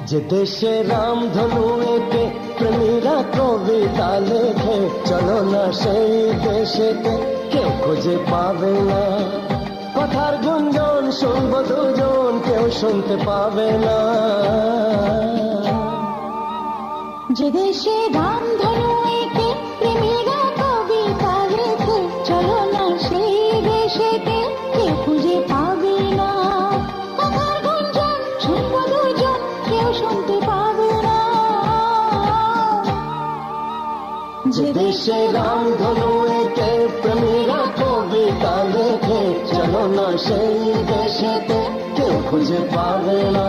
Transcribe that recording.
যে দেশে রামধনু এঁকে প্রেমীরা কবিতা লেখে, চলো না সেই দেশেতে, কেউ খুঁজে পাবে না। কথার গুঞ্জন শুনবো দুজন, কেউ শুনতে পাবে না। যে দেশে রামধনু এঁকে প্রেমীরা কবিতা লেখে, চলো না সেই দেশেতে, কেউ খুঁজে পাবে না। কথার গুঞ্জন শুনবো দুজন, কেউ শুনতে পাবে না। যে দেশে রামধনু এঁকে প্রেমীরা কবিতা লেখে, চলো না সেই দেশেতে, কেউ খুঁজে পাবে না।